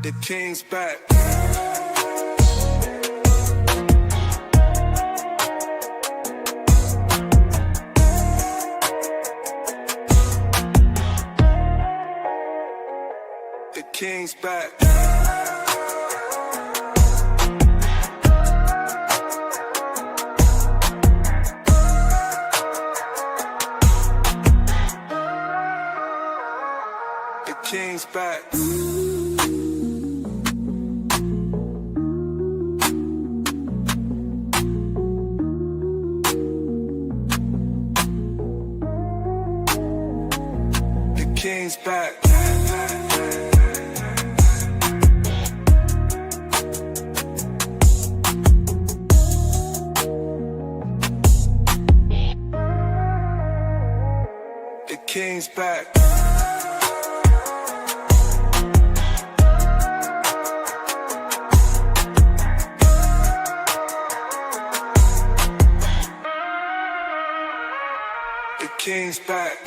The king's back. The king's back. The king's back. The king's back. The king's back. The king's back. The king's back.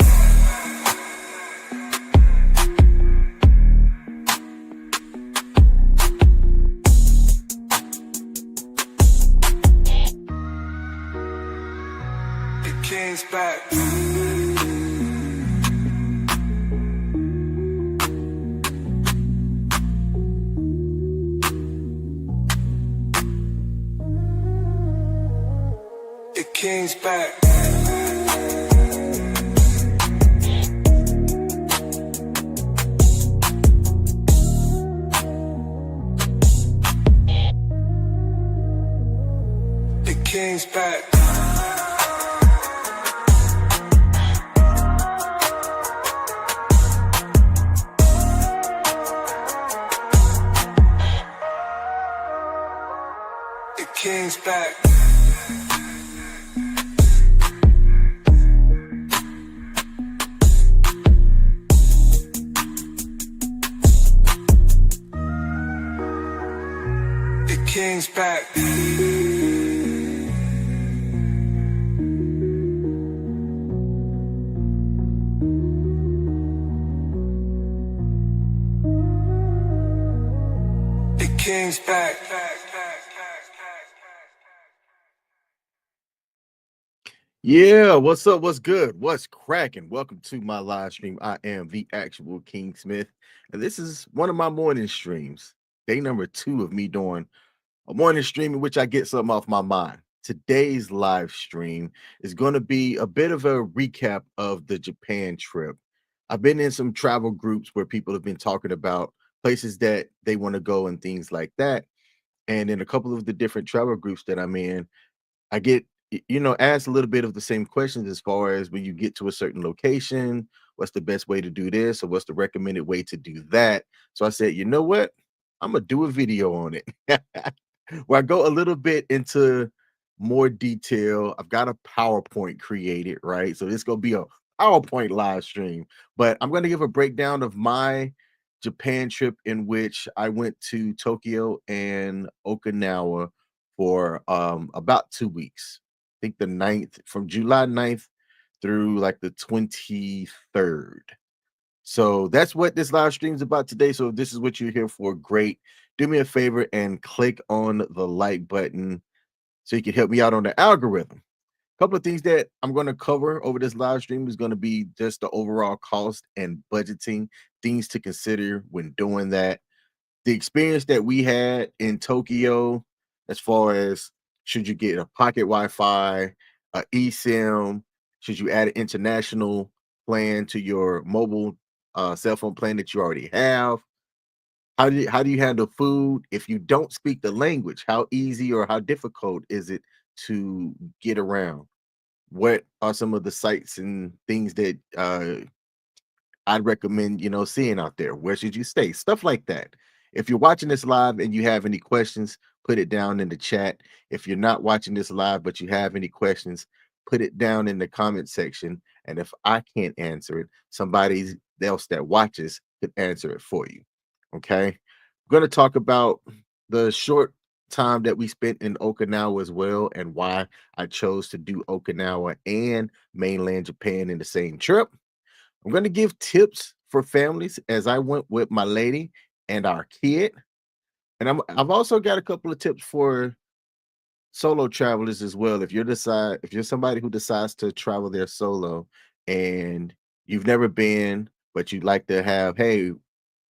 The king's back. The king's back. The king's back. The king's back. The king's back. Yeah, what's up? What's good? What's cracking? Welcome to my live stream. I am the actual King Smith, and this is one of my morning streams. Day number 2 of me doing a morning stream in which I get something off my mind. Today's live stream is going to be a bit of a recap of the Japan trip. I've been in some travel groups where people have been talking about places that they want to go and things like that. And in a couple of the different travel groups that I'm in, I get asked a little bit of the same questions as far as when you get to a certain location, what's the best way to do this or what's the recommended way to do that. So I said, you know what? I'm gonna do a video on it where I go a little bit into more detail. I've got a PowerPoint created, right? So it's gonna be a PowerPoint live stream, but I'm gonna give a breakdown of my Japan trip in which I went to Tokyo and Okinawa for about 2 weeks. I think the 9th, from July 9th through like the 23rd. So that's what this live stream is about today. So if this is what you're here for, great. Do me a favor and click on the like button so you can help me out on the algorithm. A couple of things that I'm going to cover over this live stream is going to be just the overall cost and budgeting, things to consider when doing that. The experience that we had in Tokyo, as far as should you get a pocket Wi-Fi, a eSIM, should you add an international plan to your mobile cell phone plan that you already have? How do you handle food if you don't speak the language? How easy or how difficult is it to get around? What are some of the sites and things that I'd recommend, seeing out there? Where should you stay? Stuff like that. If you're watching this live and you have any questions, put it down in the chat. If you're not watching this live, but you have any questions, put it down in the comment section. And if I can't answer it, somebody else that watches could answer it for you. Okay. I'm going to talk about the short time that we spent in Okinawa as well and why I chose to do Okinawa and mainland Japan in the same trip. I'm going to give tips for families as I went with my lady and our kid. And I've also got a couple of tips for solo travelers as well. If you're somebody who decides to travel there solo and you've never been, but you'd like to have, hey,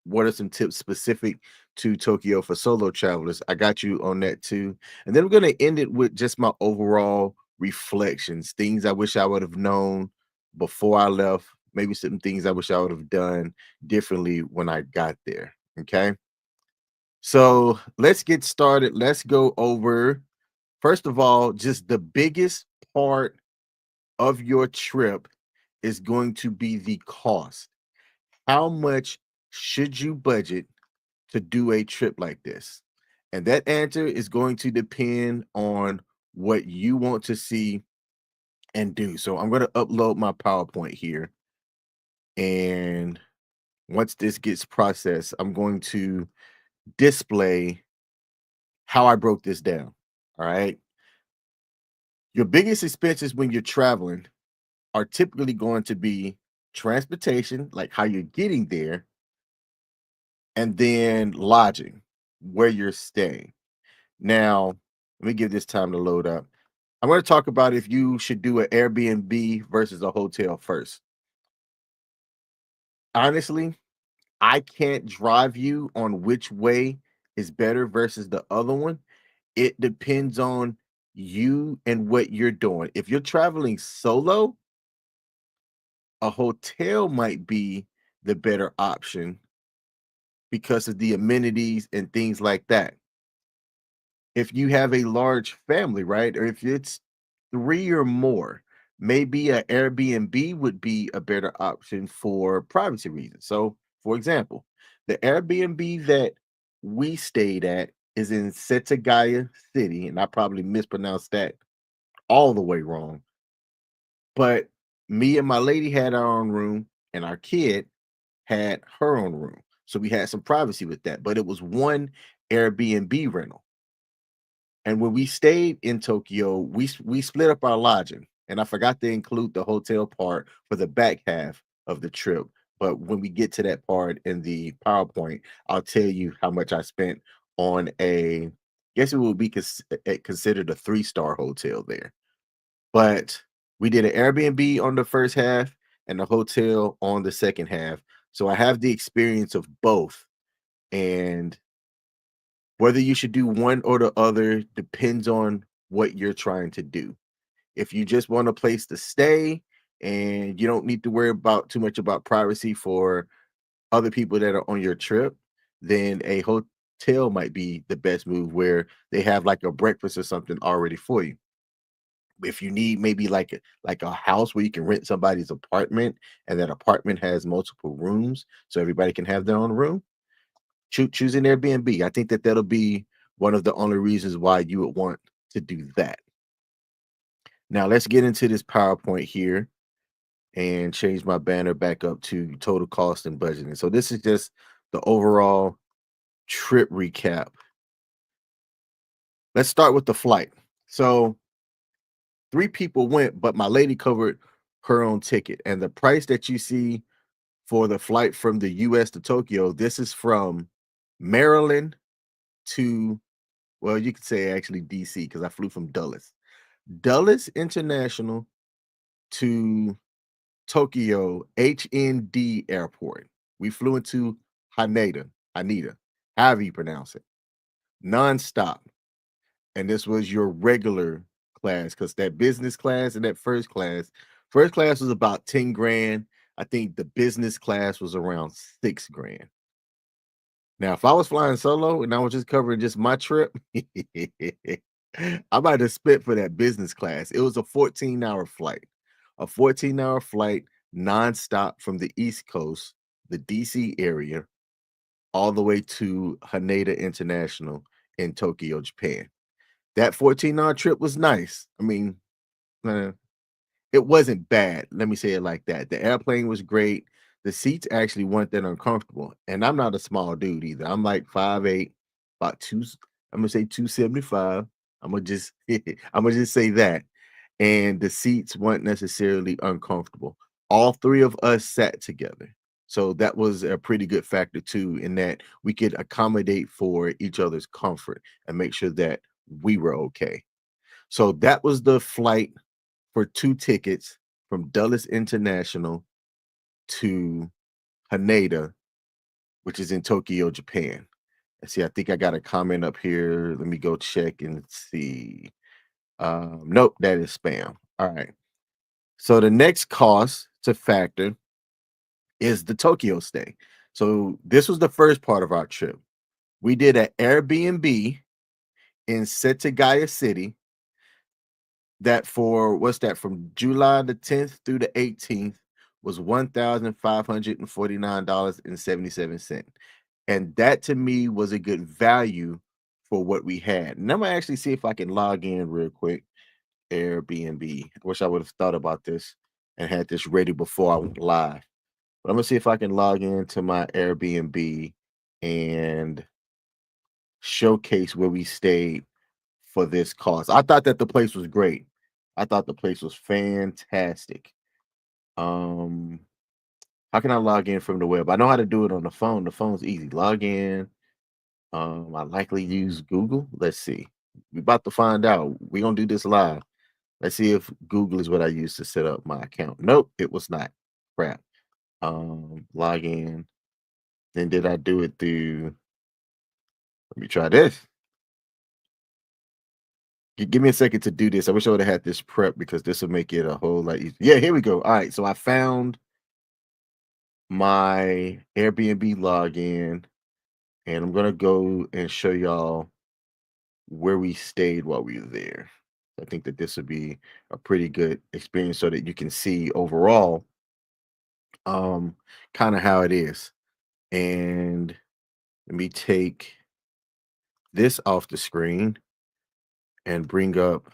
what are some tips specific to Tokyo for solo travelers? I got you on that too. And then I'm going to end it with just my overall reflections, things I wish I would have known before I left, maybe some things I wish I would have done differently when I got there. Okay. So let's get started. Let's go over, first of all, just the biggest part of your trip is going to be the cost. How much should you budget to do a trip like this? And that answer is going to depend on what you want to see and do. So I'm going to upload my PowerPoint here. And once this gets processed, I'm going to display how I broke this down. All right. Your biggest expenses when you're traveling are typically going to be transportation, like how you're getting there, and then lodging, where you're staying. Now, let me give this time to load up. I'm going to talk about if you should do an Airbnb versus a hotel first. Honestly, I can't drive you on which way is better versus the other one. It depends on you and what you're doing. If you're traveling solo, a hotel might be the better option because of the amenities and things like that. If you have a large family, right? Or if it's 3 or more, maybe a Airbnb would be a better option for privacy reasons. So, for example, the Airbnb that we stayed at is in Setagaya City, and I probably mispronounced that all the way wrong. But me and my lady had our own room, and our kid had her own room. So we had some privacy with that, but it was one Airbnb rental. And when we stayed in Tokyo, we split up our lodging, and I forgot to include the hotel part for the back half of the trip. But when we get to that part in the PowerPoint, I'll tell you how much I spent on guess it would be considered a 3-star hotel there. But we did an Airbnb on the first half and the hotel on the second half. So I have the experience of both. And whether you should do one or the other depends on what you're trying to do. If you just want a place to stay and you don't need to worry about too much about privacy for other people that are on your trip, then a hotel might be the best move where they have like a breakfast or something already for you. If you need maybe like a house where you can rent somebody's apartment and that apartment has multiple rooms so everybody can have their own room, choose an Airbnb. I think that that'll be one of the only reasons why you would want to do that. Now let's get into this PowerPoint here and change my banner back up to total cost and budgeting. So this is just the overall trip recap. Let's start with the flight. So 3 people went, but my lady covered her own ticket. And the price that you see for the flight from the US to Tokyo, this is from Maryland to, well, you could say actually DC because I flew from Dulles. Dulles International to Tokyo HND Airport. We flew into Haneda, however you pronounce it, nonstop. And this was your regular class because that business class and that first class was about 10 grand. I think the business class was around 6 grand. Now, if I was flying solo and I was just covering just my trip, I might have spent for that business class. It was a 14-hour flight, nonstop from the East Coast, the DC area, all the way to Haneda International in Tokyo, Japan. That 14-hour trip was nice. I mean, uh, it wasn't bad. Let me say it like that. The airplane was great. The seats actually weren't that uncomfortable. And I'm not a small dude either. I'm like 5'8", about two, I'm gonna say 275. I'm gonna just I'm gonna just say that. And the seats weren't necessarily uncomfortable. All 3 of us sat together. So that was a pretty good factor too, in that we could accommodate for each other's comfort and make sure that we were okay. So that was the flight for 2 tickets from Dulles International to Haneda, which is in Tokyo, Japan. Let's see, I think I got a comment up here. Let me go check and see. Nope, that is spam. All right. So the next cost to factor is the Tokyo stay. So this was the first part of our trip. We did an Airbnb in Setagaya City that for what's that from July the 10th through the 18th was $1,549.77. And that to me was a good value for what we had. And I'm gonna actually see if I can log in real quick. Airbnb. I wish I would have thought about this and had this ready before I went live. But I'm gonna see if I can log into my Airbnb and showcase where we stayed for this cost. I thought that the place was great. I thought the place was fantastic. Um, how can I log in from the web? I know how to do it on the phone. The phone's easy. Log in. I likely use Google. Let's see. We're about to find out. We're gonna do this live. Let's see if Google is what I used to set up my account. Nope, it was not. Crap. Log in. Then did I do it through? Let me try this. Give me a second to do this. I wish I would have had this prep because this will make it a whole lot easier. Yeah, here we go. All right, so I found my Airbnb login, and I'm gonna go and show y'all where we stayed while we were there. I think that this would be a pretty good experience so that you can see overall um kind of how it is. And let me take this off the screen and bring up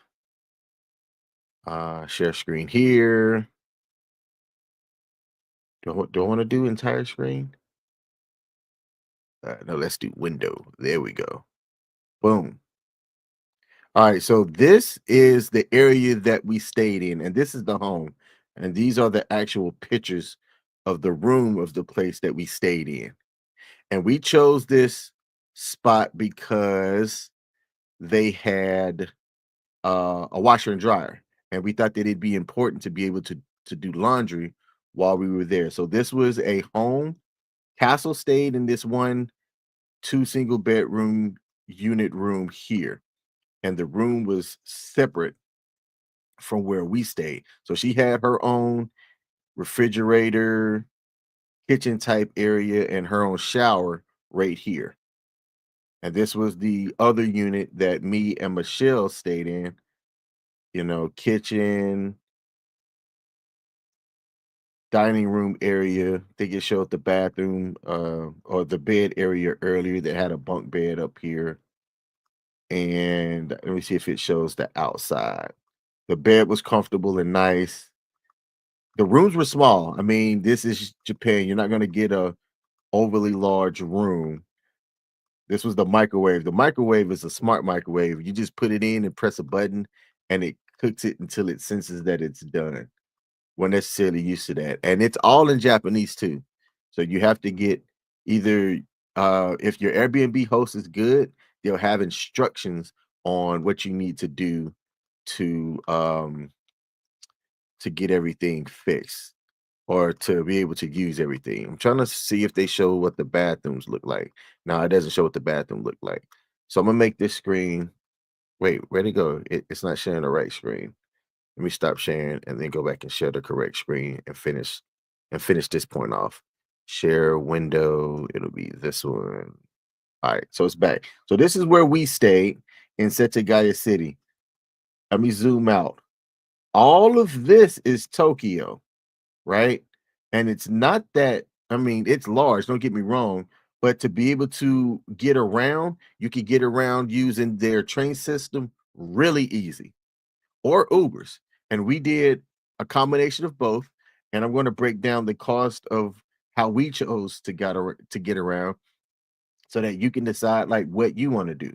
share screen here. Do I want to do entire screen? No, let's do window. There we go. Boom. All right, so this is the area that we stayed in, and this is the home. And these are the actual pictures of the room of the place that we stayed in. And we chose this spot because they had a washer and dryer, and we thought that it'd be important to be able to do laundry while we were there. So this was a home. Castle stayed in this one 2 single bedroom unit room here, and the room was separate from where we stayed. So she had her own refrigerator, kitchen type area, and her own shower right here. And this was the other unit that me and Michelle stayed in, kitchen, dining room area. I think it showed the bathroom or the bed area earlier that had a bunk bed up here. And let me see if it shows the outside. The bed was comfortable and nice. The rooms were small. I mean, this is Japan. You're not going to get a overly large room. This was the microwave. The microwave is a smart microwave. You just put it in and press a button and it cooks it until it senses that it's done. We're necessarily used to that. And it's all in Japanese too. So you have to get either if your Airbnb host is good, they'll have instructions on what you need to do to to get everything fixed or to be able to use everything. I'm trying to see if they show what the bathrooms look like. No, it doesn't show what the bathroom look like. So I'm gonna make this screen. Wait, where'd it go? It's not sharing the right screen. Let me stop sharing and then go back and share the correct screen and finish this point off. Share window. It'll be this one. All right, so it's back. So this is where we stayed in Setagaya City. Let me zoom out. All of this is Tokyo, right? And it's not that, I mean, it's large, don't get me wrong, but to be able to get around, you can get around using their train system really easy or Ubers. And we did a combination of both. And I'm going to break down the cost of how we chose to get around so that you can decide like what you want to do.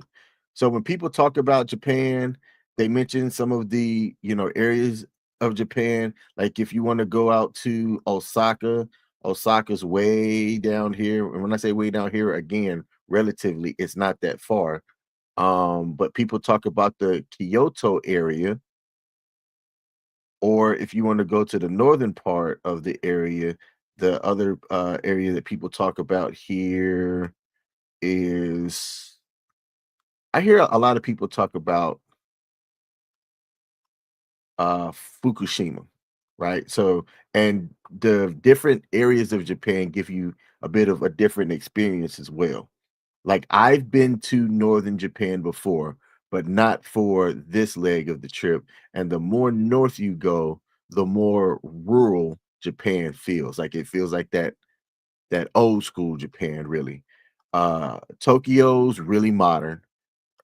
So when people talk about Japan, they mention some of the, areas of Japan. Like if you want to go out to Osaka, Osaka's way down here. And when I say way down here, again, relatively, it's not that far. But people talk about the Kyoto area, or if you want to go to the northern part of the area, the other area that people talk about here is I hear a lot of people talk about Fukushima, right? So, and the different areas of Japan give you a bit of a different experience as well. Like I've been to northern Japan before, but not for this leg of the trip. And the more north you go, the more rural Japan feels. Like it feels like that old school Japan, really. Tokyo's really modern.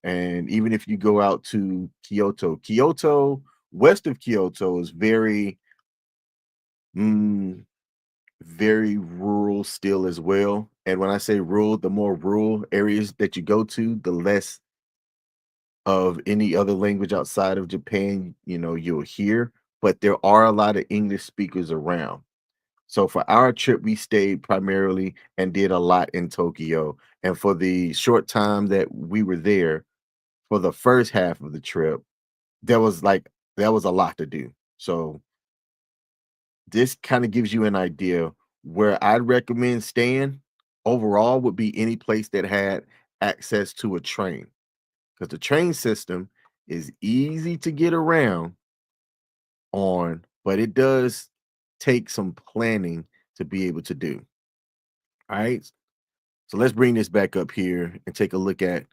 And even if you go out to Kyoto, west of Kyoto is mm, very rural still as well. And when I say rural, the more rural areas that you go to, the less of any other language outside of Japan, you'll hear. But there are a lot of English speakers around. So for our trip, we stayed primarily and did a lot in Tokyo. And for the short time that we were there, for the first half of the trip, there was like there was a lot to do. So this kind of gives you an idea where I'd recommend staying overall would be any place that had access to a train because the train system is easy to get around on, but it does take some planning to be able to do. All right. So let's bring this back up here and take a look at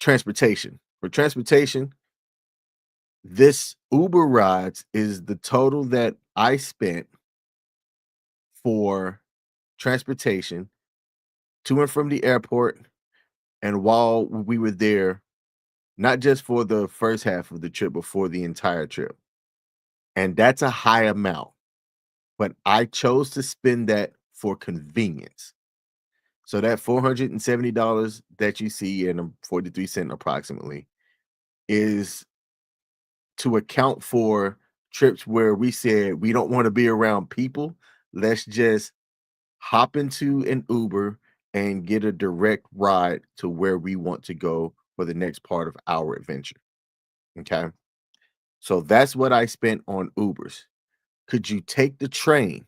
transportation. For transportation, this Uber rides is the total that I spent for transportation to and from the airport and while we were there, not just for the first half of the trip, but for the entire trip. And that's a high amount, but I chose to spend that for convenience. So that $470 that you see and 43 cents approximately is to account for trips where we said we don't want to be around people. Let's just hop into an Uber and get a direct ride to where we want to go for the next part of our adventure. Okay. So that's what I spent on Ubers. Could you take the train?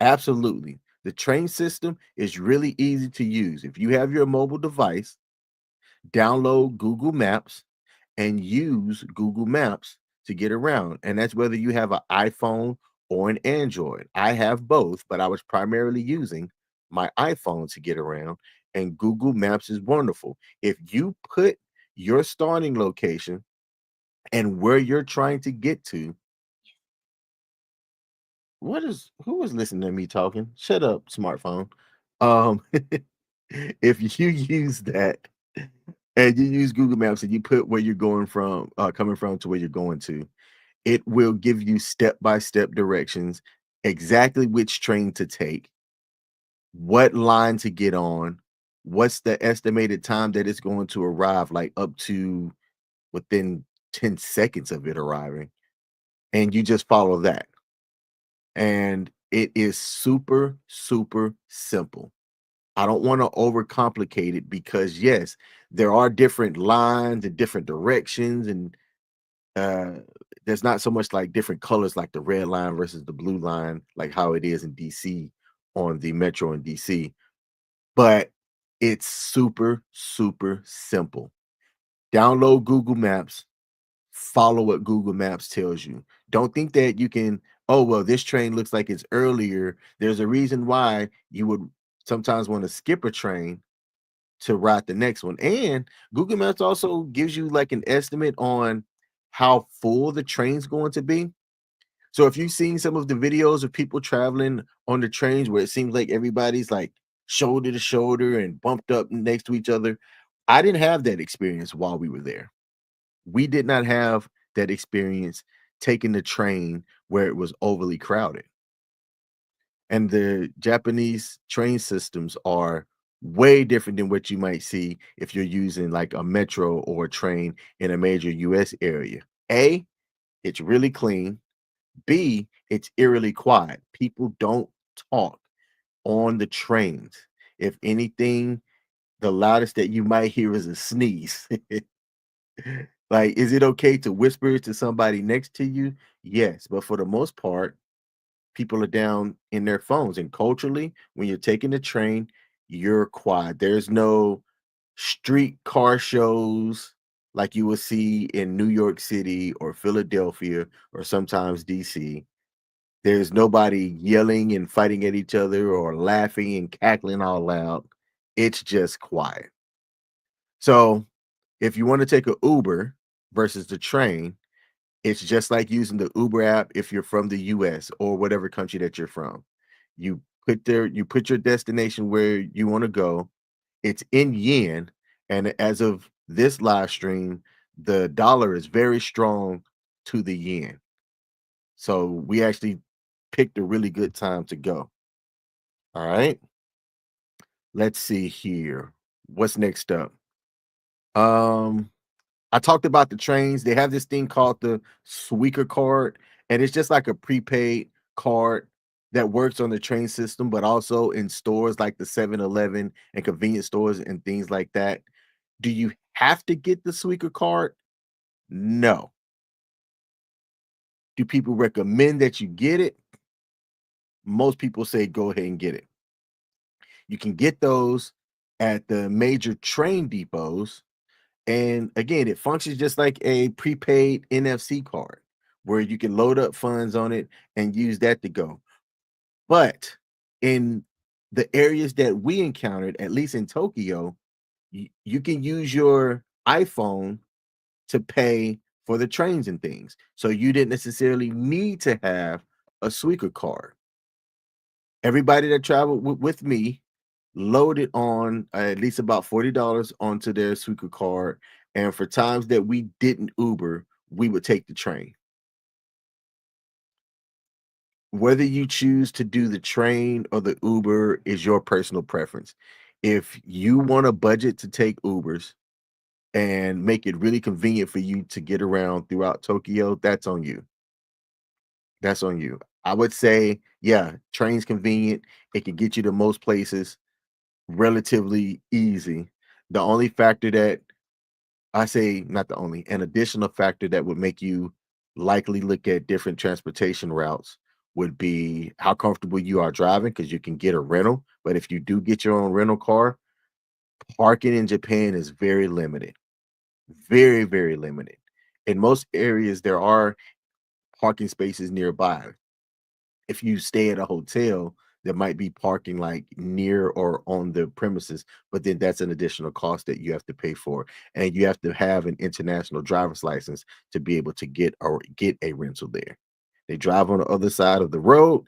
Absolutely. The train system is really easy to use. If you have your mobile device, download Google Maps and use Google Maps to get around. And that's whether you have an iPhone or an Android. I have both, but I was primarily using my iPhone to get around. And Google Maps is wonderful. If you put your starting location and where you're trying to get to, who is listening to me talking? Shut up, smartphone. Um, if you use that and you use Google Maps and you put where you're going from, coming from to where you're going to, it will give you step-by-step directions, exactly which train to take, what line to get on, what's the estimated time that it's going to arrive, like up to within 10 seconds of it arriving, and you just follow that. And it is super, super simple. I don't want to overcomplicate it because yes, there are different lines and different directions and uh there's not so much like different colors like the red line versus the blue line like how it is in DC on the metro in DC, but it's super super simple. Download Google Maps, follow what Google Maps tells you. Don't think that you can, oh well, this train looks like it's earlier. There's a reason why you would sometimes want to skip a train to ride the next one. And Google Maps also gives you like an estimate on how full the train's going to be. So if you've seen some of the videos of people traveling on the trains where it seems like everybody's like shoulder to shoulder and bumped up next to each other, I didn't have that experience while we were there. We did not have that experience taking the train where it was overly crowded. And the Japanese train systems are way different than what you might see if you're using like a metro or a train in a major US area. A, it's really clean. B, it's eerily quiet. People don't talk. on the trains. If anything, the loudest that you might hear is a sneeze. Like, is it okay to whisper to somebody next to you? Yes, but for the most part, people are down in their phones. And culturally, when you're taking the train, you're quiet. There's no street car shows like you will see in New York City or Philadelphia or sometimes DC. There's nobody yelling and fighting at each other or laughing and cackling all loud. It's just quiet. So if you want to take a Uber versus the train, it's just like using the Uber app if you're from the US or whatever country that you're from. You put your destination where you want to go. It's in yen, and as of this live stream, the dollar is very strong to the yen. So we actually picked a really good time to go. All right. Let's see here. What's next up? Um I talked about the trains. They have this thing called the Sweaker card, and it's just like a prepaid card that works on the train system, but also in stores like the 7-Eleven and convenience stores and things like that. Do you have to get the Sweaker card? No. Do people recommend that you get it? Most people say go ahead and get it. You can get those at the major train depots. And again, it functions just like a prepaid NFC card where you can load up funds on it and use that to go. But in the areas that we encountered, at least in Tokyo, you can use your iPhone to pay for the trains and things. So you didn't necessarily need to have a Suica card. Everybody that traveled with me loaded on at least about $40 onto their Suica card. And for times that we didn't Uber, we would take the train. Whether you choose to do the train or the Uber is your personal preference. If you want a budget to take Ubers and make it really convenient for you to get around throughout Tokyo, that's on you. That's on you. I would say, yeah, train's convenient. It can get you to most places relatively easy. The only factor that I say, not the only, an additional factor that would make you likely look at different transportation routes would be how comfortable you are driving because you can get a rental. But if you do get your own rental car, parking in Japan is very limited, very, very limited. In most areas, there are parking spaces nearby. If you stay at a hotel, there might be parking like near or on the premises, but then that's an additional cost that you have to pay for. And you have to have an international driver's license to be able to get a rental there. They drive on the other side of the road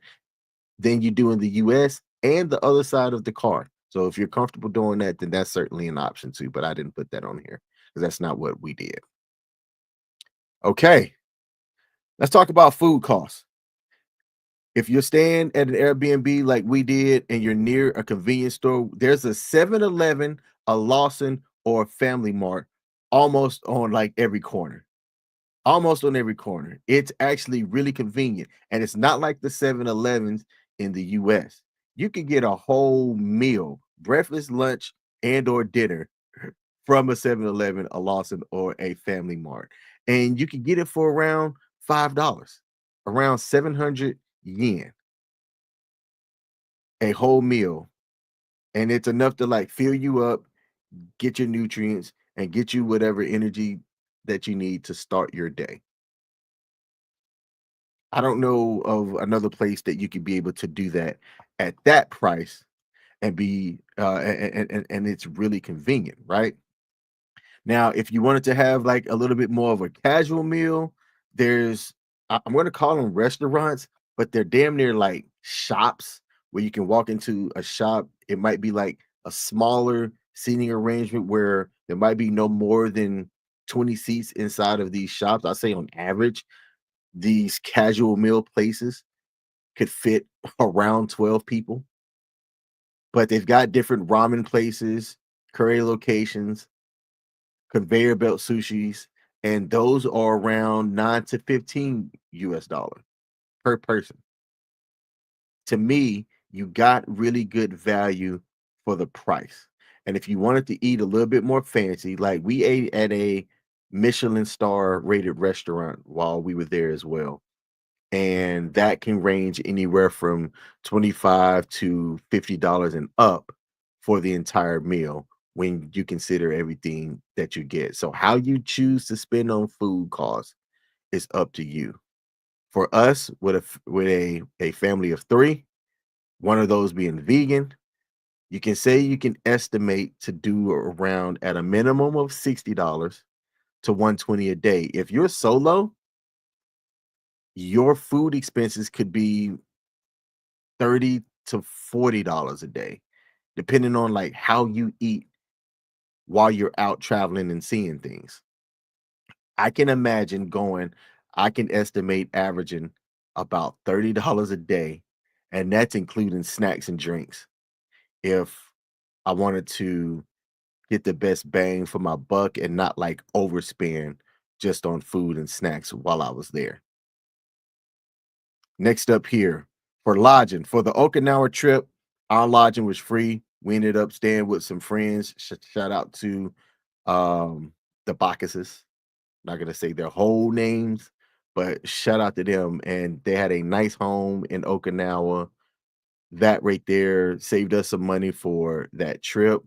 than you do in the US and the other side of the car. So if you're comfortable doing that, then that's certainly an option too. But I didn't put that on here because that's not what we did. Okay, let's talk about food costs. If you're staying at an Airbnb like we did and you're near a convenience store, there's a 7-Eleven, a Lawson, or a Family Mart almost on like every corner. Almost on every corner. It's actually really convenient. And it's not like the 7-Elevens in the US. You can get a whole meal, breakfast, lunch, and or dinner from a 7-Eleven, a Lawson, or a Family Mart. And you can get it for around $5, around 700 yen, a whole meal. And it's enough to like fill you up, get your nutrients, and get you whatever energy that you need to start your day. I don't know of another place that you could be able to do that at that price and be and it's really convenient, right? Now, if you wanted to have like a little bit more of a casual meal, there's I'm going to call them restaurants, but they're damn near like shops where you can walk into a shop. It might be like a smaller seating arrangement where there might be no more than 20 seats inside of these shops. I say on average, these casual meal places could fit around 12 people, but they've got different ramen places, curry locations, conveyor belt sushis, and those are around 9 to 15 US dollar per person. To me, you got really good value for the price. And if you wanted to eat a little bit more fancy, like we ate at a Michelin star rated restaurant while we were there as well. And that can range anywhere from 25 to $50 and up for the entire meal when you consider everything that you get. So how you choose to spend on food costs is up to you. For us, with a family of 3, one of those being vegan, you can say you can estimate to do around at a minimum of $60 to 120 a day. If you're solo, your food expenses could be 30 to $40 a day, depending on like how you eat while you're out traveling and seeing things. I can imagine going, I can estimate averaging about $30 a day, and that's including snacks and drinks. If I wanted to get the best bang for my buck and not like overspend just on food and snacks while I was there. Next up here for lodging for the Okinawa trip, our lodging was free. We ended up staying with some friends. Shout out to the Bacchuses. Not gonna say their whole names, but shout out to them. And they had a nice home in Okinawa. That right there saved us some money for that trip.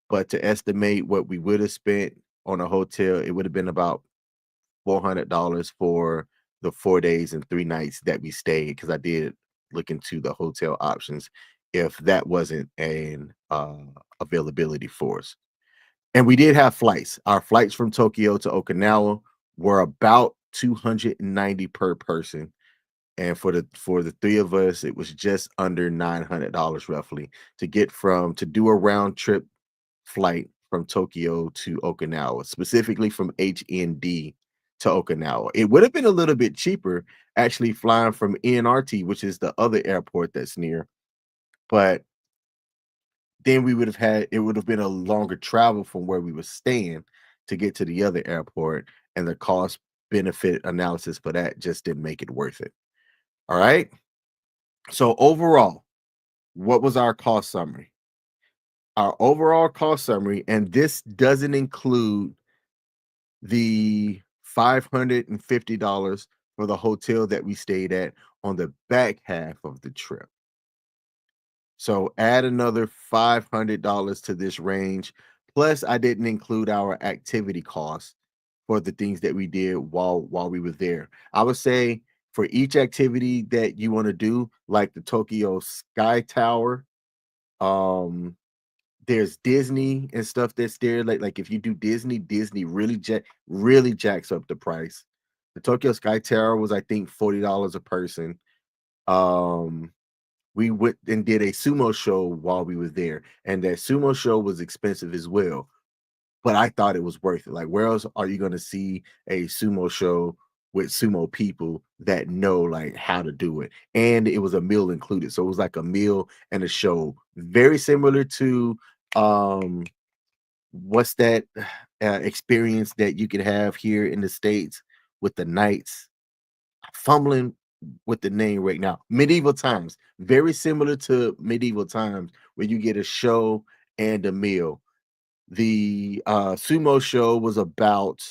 But to estimate what we would have spent on a hotel, it would have been about $400 for the 4 days and 3 nights that we stayed, because I did look into the hotel options if that wasn't an, availability for us. And we did have flights. Our flights from Tokyo to Okinawa were about 290 per person, and for the 3 of us, it was just under $900 roughly to do a round trip flight from Tokyo to Okinawa, specifically from HND to Okinawa. It would have been a little bit cheaper actually flying from NRT, which is the other airport that's near, but then it would have been a longer travel from where we were staying to get to the other airport, and the cost benefit analysis for that just didn't make it worth it. All right. So overall, what was our cost summary? Our overall cost summary, and this doesn't include the $550 for the hotel that we stayed at on the back half of the trip. So add another $500 to this range. Plus, I didn't include our activity costs for the things that we did while we were there. I would say for each activity that you want to do, like the Tokyo Sky Tower, um, there's Disney and stuff that's there. Like if you do Disney, Disney really jacks up the price. The Tokyo Sky Tower was I think $40 a person. Um, we went and did a sumo show while we were there, and that sumo show was expensive as well. But I thought it was worth it. Like, where else are you going to see a sumo show with sumo people that know like how to do it? And it was a meal included, so it was like a meal and a show, very similar to um what's that experience that you could have here in the States with the knights. Fumbling with the name right now. Medieval Times, very similar to Medieval Times, where you get a show and a meal. The sumo show was about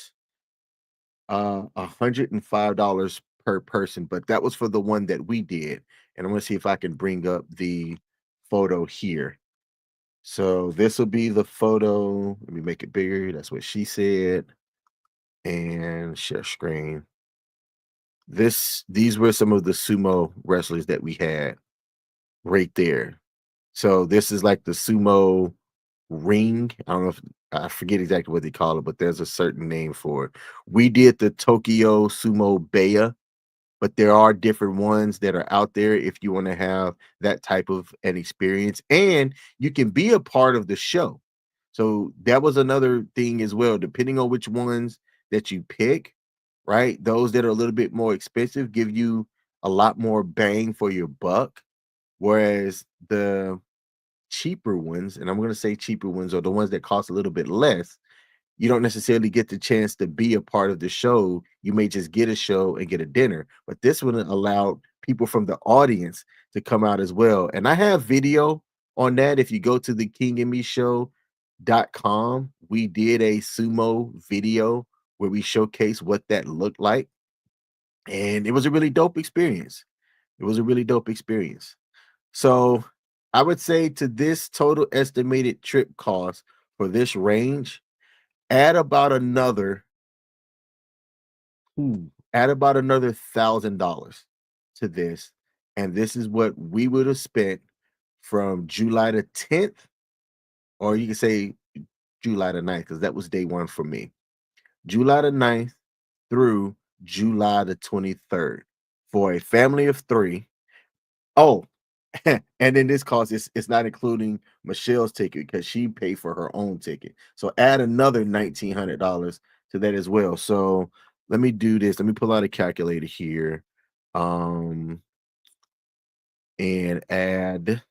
$105 per person, but that was for the one that we did. And I'm gonna see if I can bring up the photo here. So this will be the photo. Let me make it bigger. That's what she said. And share screen. These were some of the sumo wrestlers that we had right there. So this is like the sumo ring. I don't know if I forget exactly what they call it, but there's a certain name for it. We did the Tokyo Sumo Baya, but there are different ones that are out there if you want to have that type of an experience, and you can be a part of the show. So that was another thing as well, depending on which ones that you pick, right? Those that are a little bit more expensive give you a lot more bang for your buck, whereas the cheaper ones, and I'm going to say cheaper ones, are the ones that cost a little bit less. You don't necessarily get the chance to be a part of the show. You may just get a show and get a dinner, but this one allowed people from the audience to come out as well. And I have video on that. If you go to the kingandmeshow.com, we did a sumo video where we showcase what that looked like. And it was a really dope experience. It was a really dope experience. So I would say to this total estimated trip cost for this range, add about another add about another $1,000 to this. And this is what we would have spent from July the 10th, or you can say July the 9th, because that was day one for me. July the 9th through July the 23rd for a family of three. Oh, and then this cost it's not including Michelle's ticket because she paid for her own ticket. So add another $1,900 to that as well. So let me do this. Let me pull out a calculator here. Um and add,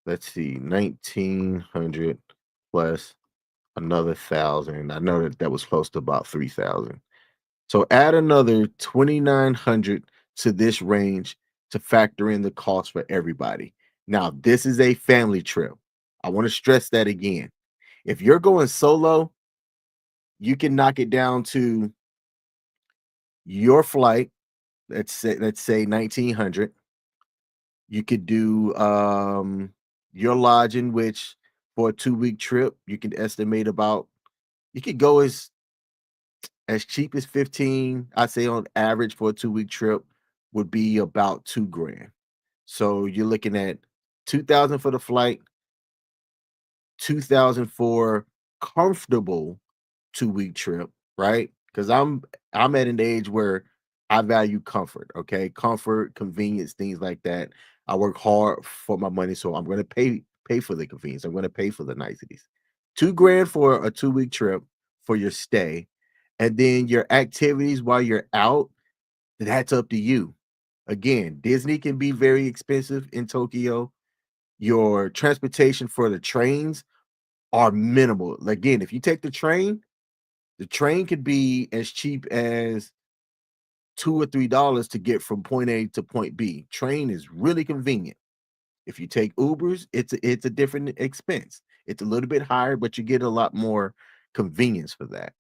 let's see, 1,900 plus another thousand. I know that that was close to about 3,000. So add another 2,900 to this range to factor in the cost for everybody. Now, this is a family trip. I want to stress that again. If you're going solo, you can knock it down to your flight. Let's say 1,900. You could do your lodging, which for a 2-week trip, you can estimate about, you could go as cheap as 15. I'd say on average for a 2-week trip would be about 2 grand. So you're looking at 2,000 for the flight, 2,000 for comfortable 2-week trip, right? Because I'm at an age where I value comfort, okay? Comfort, convenience, things like that. I work hard for my money, so I'm gonna pay for the convenience. I'm gonna pay for the niceties. 2 grand for a 2-week trip for your stay, and then your activities while you're out, that's up to you. Again, Disney can be very expensive in Tokyo. Your transportation for the trains are minimal. Again, if you take the train could be as cheap as $2 or $3 to get from point A to point B. Train is really convenient. If you take Ubers, it's a different expense. It's a little bit higher, but you get a lot more convenience for that.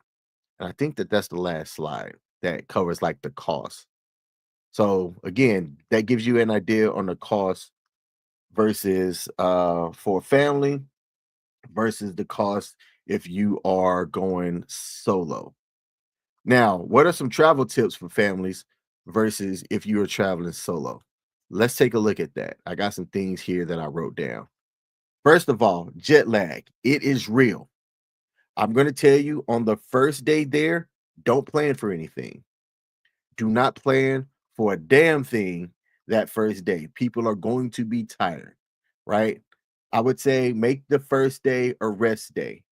And I think that that's the last slide that covers like the cost. So again, that gives you an idea on the cost versus for family versus the cost if you are going solo. Now, what are some travel tips for families versus if you are traveling solo? Let's take a look at that. I got some things here that I wrote down. First of all, jet lag. It is real. I'm going to tell you on the first day there, don't plan for anything. Do not plan for a damn thing that first day. People are going to be tired, right? I would say make the first day a rest day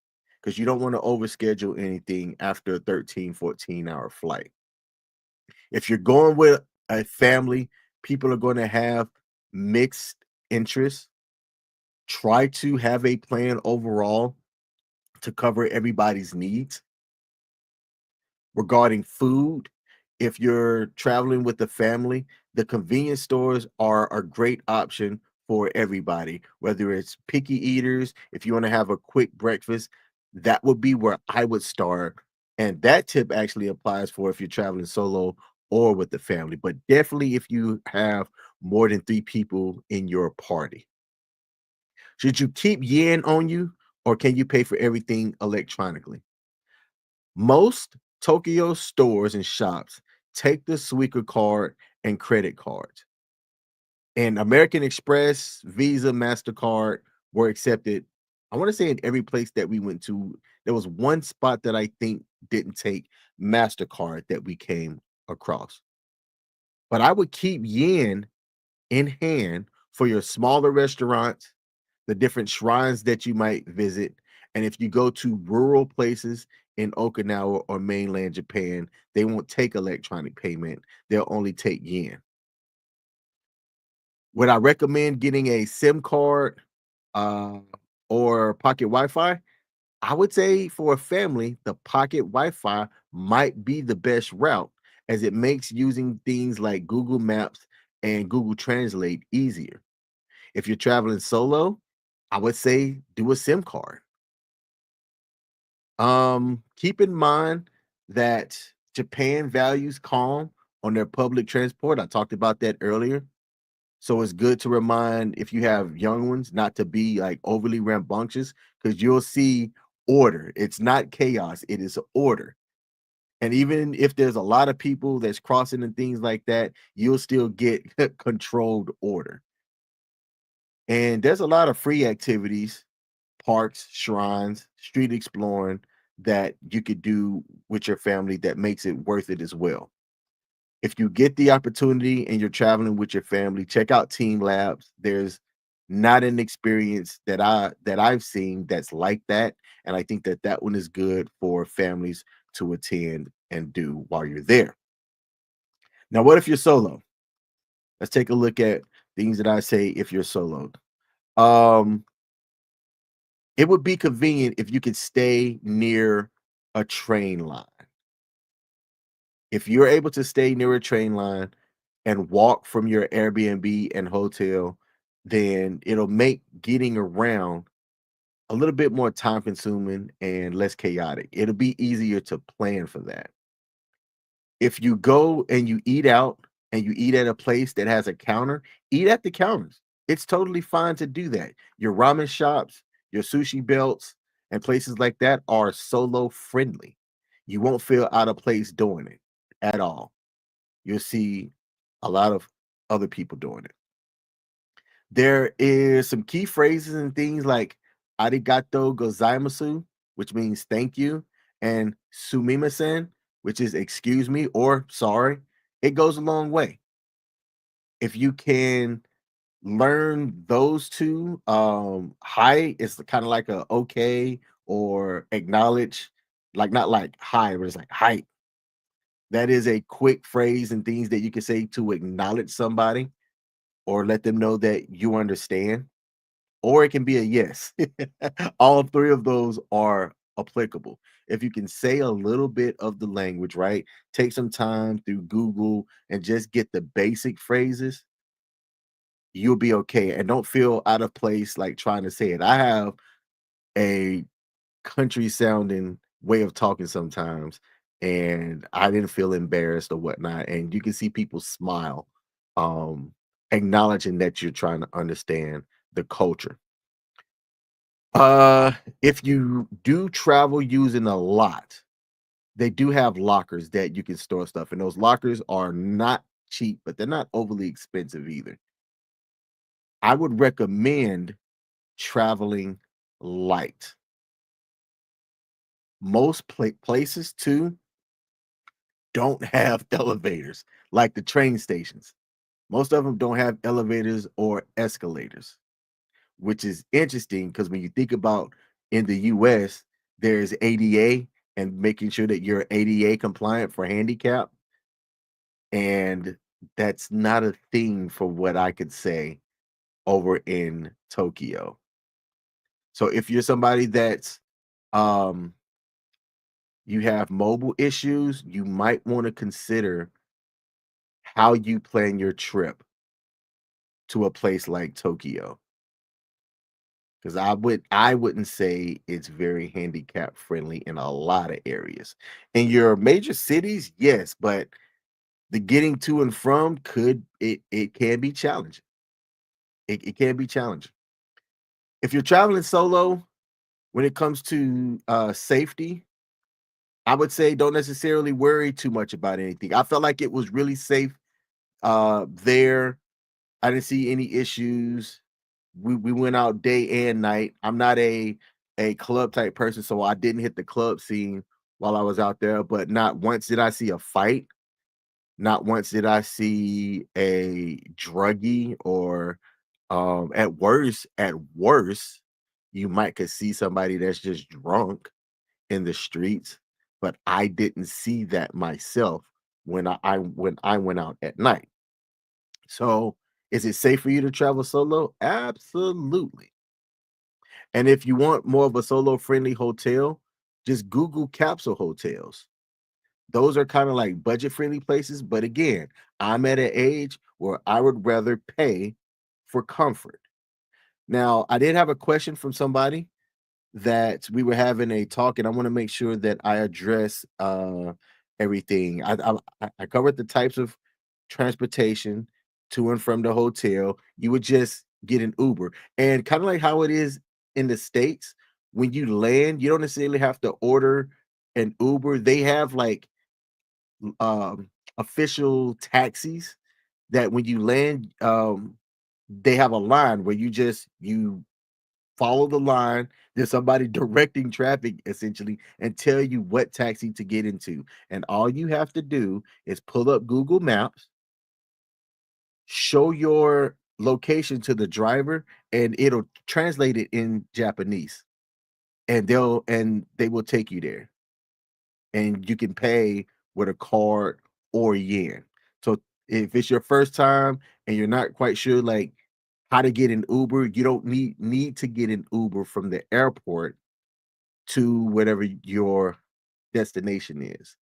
because you don't want to overschedule anything after a 13, 14-hour flight. If you're going with a family, people are going to have mixed interests. Try to have a plan overall to cover everybody's needs. Regarding food, if you're traveling with the family, the convenience stores are a great option for everybody, whether it's picky eaters, if you want to have a quick breakfast, that would be where I would start. And that tip actually applies for if you're traveling solo or with the family, but definitely if you have more than 3 people in your party. Should you keep yen on you or can you pay for everything electronically? Most Tokyo stores and shops take the Suica card and credit cards. And American Express, Visa, MasterCard were accepted. I want to say in every place that we went to, there was one spot that I think didn't take MasterCard that we came across. But I would keep yen in hand for your smaller restaurants, the different shrines that you might visit. And if you go to rural places in Okinawa or mainland Japan, they won't take electronic payment. They'll only take yen. Would I recommend getting a SIM card uh, or pocket Wi-Fi? I would say for a family, the pocket Wi-Fi might be the best route as it makes using things like Google Maps and Google Translate easier. If you're traveling solo, I would say do a SIM card. Keep in mind that Japan values calm on their public transport. I talked about that earlier. So it's good to remind if you have young ones not to be like overly rambunctious because you'll see order. It's not chaos, it is order. And even if there's a lot of people that's crossing and things like that, you'll still get controlled order. And there's a lot of free activities, parks, shrines, street exploring that you could do with your family that makes it worth it as well. If you get the opportunity and you're traveling with your family, check out Team Labs. There's not an experience that I've seen that's like that, and I think that that one is good for families to attend and do while you're there. Now, what if you're solo? Let's take a look at things that I say if you're soloed. Um, it would be convenient if you could stay near a train line. If you're able to stay near a train line and walk from your Airbnb and hotel, then it'll make getting around a little bit more time consuming and less chaotic. It'll be easier to plan for that. If you go and you eat out and you eat at a place that has a counter, eat at the counters. It's totally fine to do that. Your ramen shops, your sushi belts, and places like that are solo friendly. You won't feel out of place doing it at all. You'll see a lot of other people doing it. There is some key phrases and things like arigato gozaimasu, which means thank you, and sumimasen, which is excuse me or sorry. It goes a long way. If you can learn those two, hi is kind of like a okay or acknowledge, like not like hi, but it's like hi. That is a quick phrase and things that you can say to acknowledge somebody or let them know that you understand, or it can be a yes. All three of those are applicable. If you can say a little bit of the language, right? Take some time through Google and just get the basic phrases, you'll be okay. And don't feel out of place like trying to say it. I have a country sounding way of talking sometimes, and I didn't feel embarrassed or whatnot. And you can see people smile, um, acknowledging that you're trying to understand the culture. Uh, if you do travel using a lot, they do have lockers that you can store stuff, and those lockers are not cheap, but they're not overly expensive either. I would recommend traveling light. Most places too don't have elevators like the train stations. Most of them don't have elevators or escalators, which is interesting because when you think about in the US, there's ADA and making sure that you're ADA compliant for handicap. And that's not a thing for what I could say over in Tokyo. So if you're somebody that's um you have mobile issues, you might want to consider how you plan your trip to a place like Tokyo. Because I wouldn't say it's very handicap friendly in a lot of areas. In your major cities, yes, but the getting to and from it can be challenging. It can be challenging. If you're traveling solo, when it comes to safety, I would say don't necessarily worry too much about anything. I felt like it was really safe there. I didn't see any issues. We went out day and night. I'm not a club type person, so I didn't hit the club scene while I was out there, but not once did I see a fight. Not once did I see a druggie or at worst, you might could see somebody that's just drunk in the streets, but I didn't see that myself when I went out at night. So, is it safe for you to travel solo? Absolutely. And if you want more of a solo friendly hotel, just Google capsule hotels. Those are kind of like budget friendly places. But again, I'm at an age where I would rather pay for comfort. Now, I did have a question from somebody that we were having a talk, and I want to make sure that I address everything. I covered the types of transportation to and from the hotel. You would just get an Uber, and kind of like how it is in the states. When you land, you don't necessarily have to order an Uber. They have like official taxis that when you land, they have a line where you follow the line. There's somebody directing traffic essentially and tell you what taxi to get into. And all you have to do is pull up Google Maps, show your location to the driver, and it'll translate it in Japanese. And they will take you there. And you can pay with a card or yen. So if it's your first time and you're not quite sure like how to get an Uber, you don't need to get an Uber from the airport to whatever your destination is.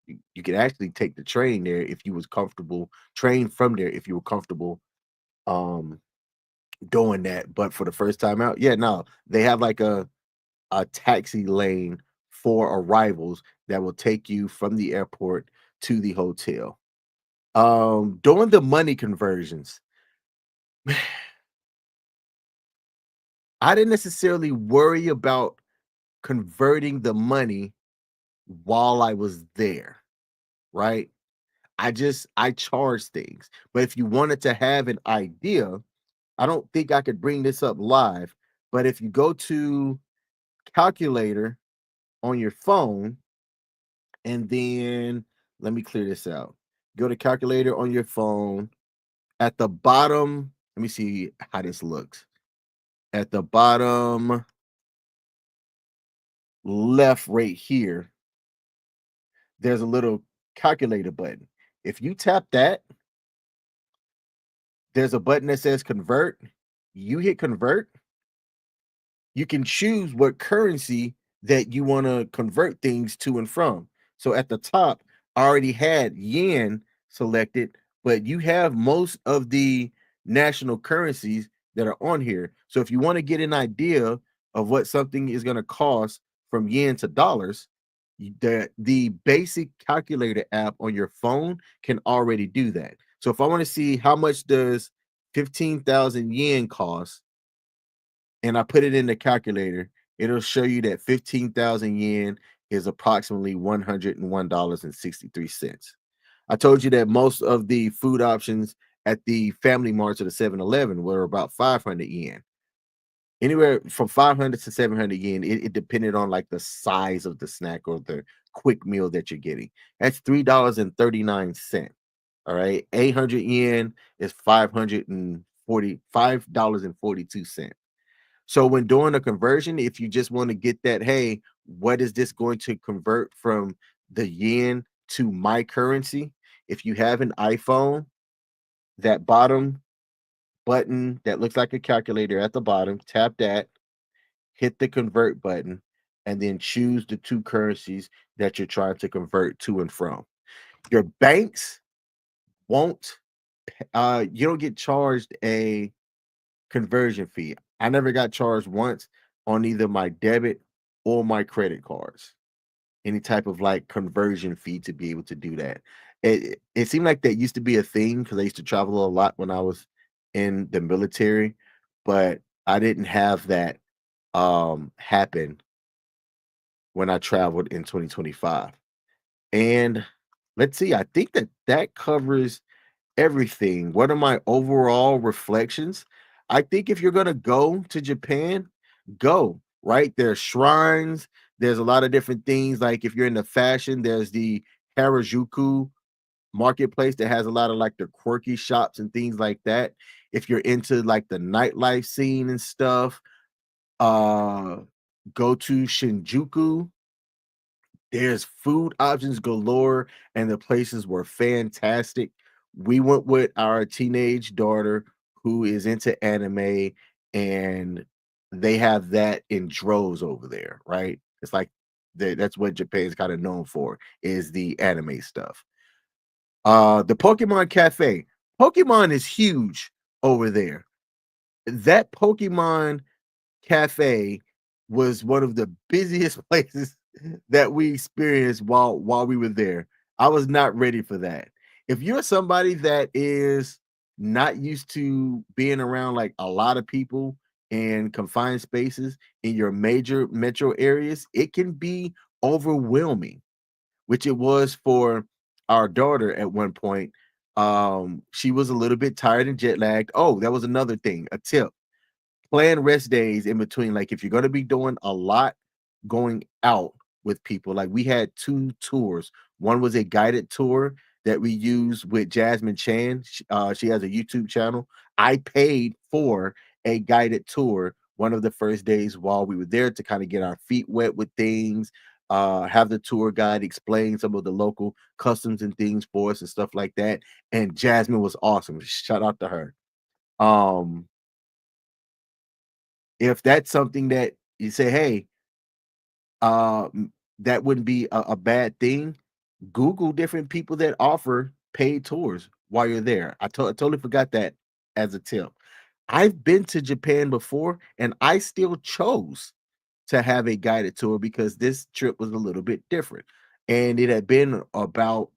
You could actually take the train there if you was comfortable, train from there if you were comfortable um doing that. But for the first time out, yeah, no, they have like a taxi lane for arrivals that will take you from the airport to the hotel. Doing the money conversions, I didn't necessarily worry about converting the money while I was there, right? I charge things. But if you wanted to have an idea, I don't think I could bring this up live, but if you go to calculator on your phone and then let me clear this out. Go to calculator on your phone. At the bottom, let me see how this looks. At the bottom left right here, there's a little calculator button. If you tap that, there's a button that says convert. You hit convert, you can choose what currency that you want to convert things to and from. So at the top, I already had yen selected, but you have most of the national currencies that are on here. So if you want to get an idea of what something is going to cost from yen to dollars, the basic calculator app on your phone can already do that. So if I want to see how much does 15,000 yen cost, and I put it in the calculator, it'll show you that 15,000 yen is approximately $101.63. I told you that most of the food options at the Family Marts or the 7-Eleven were about 500 yen. Anywhere from 500 to 700 yen. It depended on like the size of the snack or the quick meal that you're getting. That's $3.39. All right. 800 yen is $542. So when doing a conversion, if you just want to get that, hey, what is this going to convert from the yen to my currency? If you have an iPhone, that bottom button that looks like a calculator at the bottom, tap that, hit the convert button, and then choose the two currencies that you're trying to convert to and from. Your banks won't, you don't get charged a conversion fee. I never got charged once on either my debit or my credit cards. Any type of like conversion fee to be able to do that. It seemed like that used to be a thing because I used to travel a lot when I was in the military, but I didn't have that happen when I traveled in 2025. And let's see, I think that that covers everything. What are my overall reflections? I think if you're going to go to Japan, go, right? There's shrines, there's a lot of different things. Like if you're into fashion, there's the Harajuku marketplace that has a lot of like the quirky shops and things like that. If you're into like the nightlife scene and stuff, uh go to Shinjuku. There's food options galore, and the places were fantastic. We went with our teenage daughter who is into anime, and they have that in droves over there, right? It's like that's what Japan's kind of known for is the anime stuff. The Pokemon Cafe. Pokemon is huge over there. That Pokemon cafe was one of the busiest places that we experienced while we were there. I was not ready for that. If you're somebody that is not used to being around like a lot of people in confined spaces in your major metro areas, it can be overwhelming, which it was for our daughter at one point. She was a little bit tired and jet lagged. Oh, that was another thing, a tip: plan rest days in between. Like if you're going to be doing a lot going out with people, like we had two tours. One was a guided tour that we used with Jasmine Chan. She has a YouTube channel. I paid for a guided tour one of the first days while we were there to kind of get our feet wet with things, have the tour guide explain some of the local customs and things for us and stuff like that. And Jasmine was awesome. Shout out to her. Um, if that's something that you say, hey, that wouldn't be a bad thing. Google different people that offer paid tours while you're there. I totally forgot that as a tip. I've been to Japan before and I still chose to have a guided tour because this trip was a little bit different. And it had been about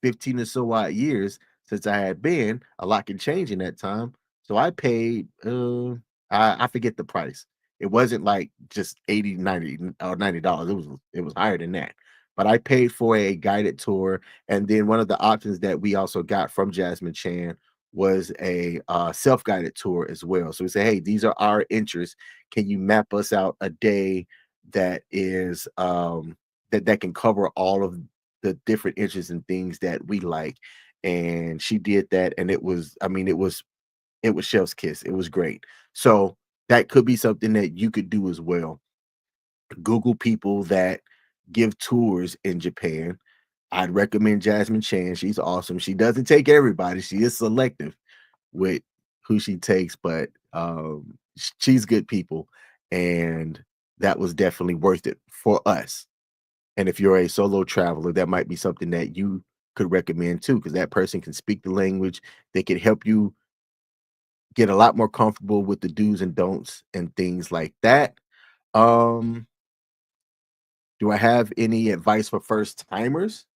15 or so odd years since I had been. A lot can change in that time. So I paid I forget the price. It wasn't like just 80, 90 or $90. It was higher than that. But I paid for a guided tour. And then one of the options that we also got from Jasmine Chan was a self-guided tour as well. So we say, hey, these are our interests. Can you map us out a day that is that can cover all of the different interests and things that we like? And she did that, and it was, I mean, it was chef's kiss. It was great. So that could be something that you could do as well. Google people that give tours in Japan. I'd recommend Jasmine Chan. She's awesome. She doesn't take everybody. She is selective with who she takes, but she's good people, and that was definitely worth it for us. And if you're a solo traveler, that might be something that you could recommend too, because that person can speak the language. They can help you get a lot more comfortable with the do's and don'ts and things like that. Um, do I have any advice for first timers?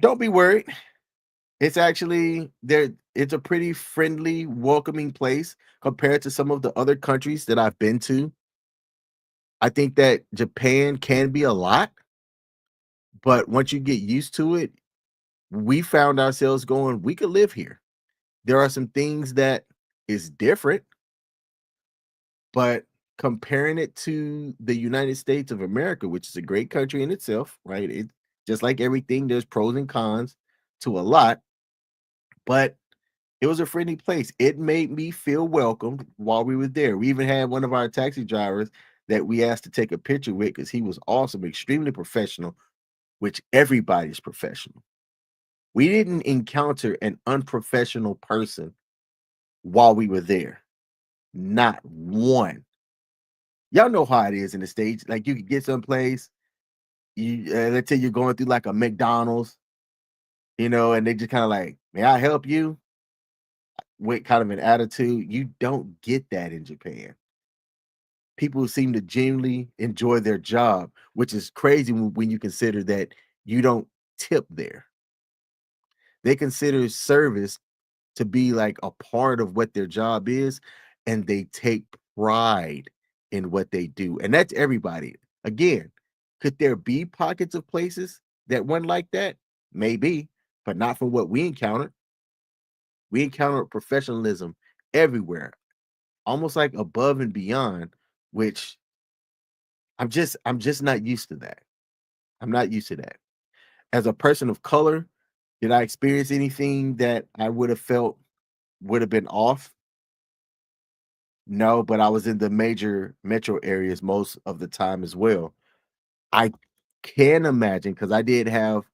Don't be worried. It's actually there. It's a pretty friendly, welcoming place compared to some of the other countries that I've been to. I think that Japan can be a lot, but once you get used to it, we found ourselves going, we could live here. There are some things that is different, but comparing it to the United States of America, which is a great country in itself, right? It just like everything, there's pros and cons to a lot, but it was a friendly place. It made me feel welcomed while we were there. We even had one of our taxi drivers that we asked to take a picture with because he was awesome, extremely professional, which everybody's professional. We didn't encounter an unprofessional person while we were there. Not one. Y'all know how it is in the States. Like you could get someplace, let's say you're going through like a McDonald's, and they just kind of like, may I help you? With kind of an attitude. You don't get that in Japan. People seem to genuinely enjoy their job, which is crazy when you consider that you don't tip there. They consider service to be like a part of what their job is, and they take pride in what they do. And that's everybody. Again, could there be pockets of places that weren't like that? Maybe, but not from what we encountered. We encountered professionalism everywhere, almost like above and beyond, which I'm just not used to that. I'm not used to that. As a person of color, did I experience anything that I would have felt would have been off? No, but I was in the major metro areas most of the time as well. I can imagine because I did have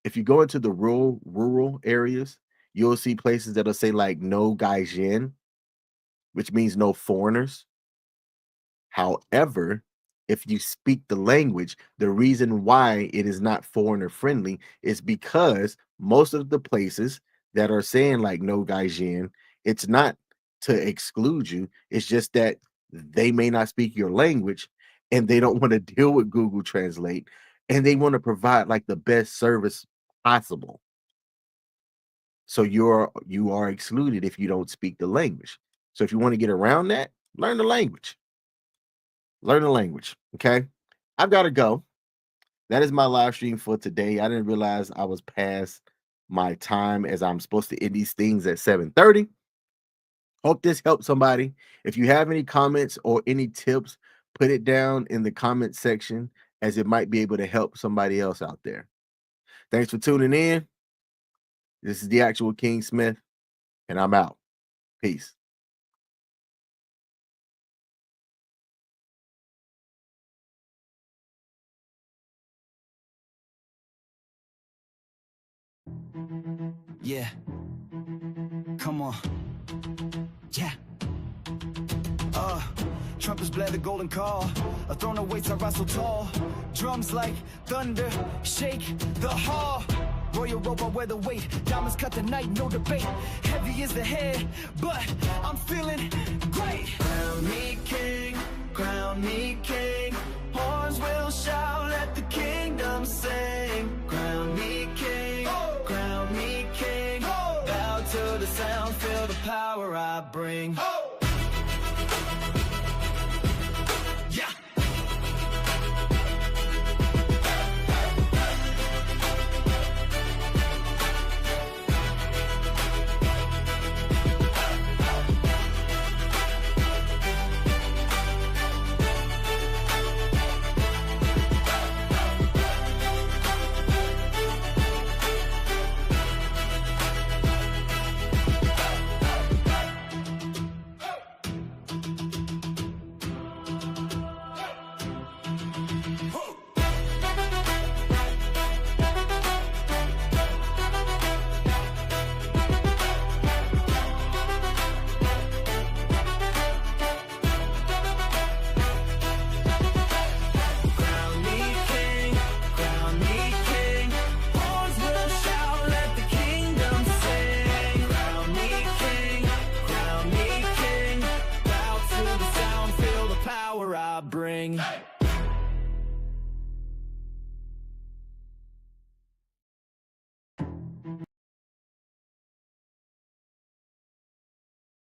if you go into the rural areas, you'll see places that'll say like no gaijin, which means no foreigners. However, if you speak the language. The reason why it is not foreigner friendly is because most of the places that are saying like no gaijin, it's not to exclude you. It's just that they may not speak your language and they don't want to deal with Google Translate and they want to provide like the best service possible. So you are excluded if you don't speak the language. So if you want to get around that, learn the language. Learn the language. Okay. I've got to go. That is my live stream for today. I didn't realize I was past my time as I'm supposed to end these things at 7:30. Hope this helped somebody. If you have any comments or any tips, put it down in the comment section as it might be able to help somebody else out there. Thanks for tuning in. This is the actual King Smith, and I'm out. Peace. Yeah, come on. Yeah. Trumpets blare the golden call. A throne awaits, I rise so tall. Drums like thunder, shake the hall. Royal robe, I wear the weight. Diamonds cut the night, no debate. Heavy is the head, but I'm feeling great. Crown me king, crown me king. Horns will shout, let the kingdom sing. Crown me king, crown me king. Bow to the sound, feel the power I bring. Bring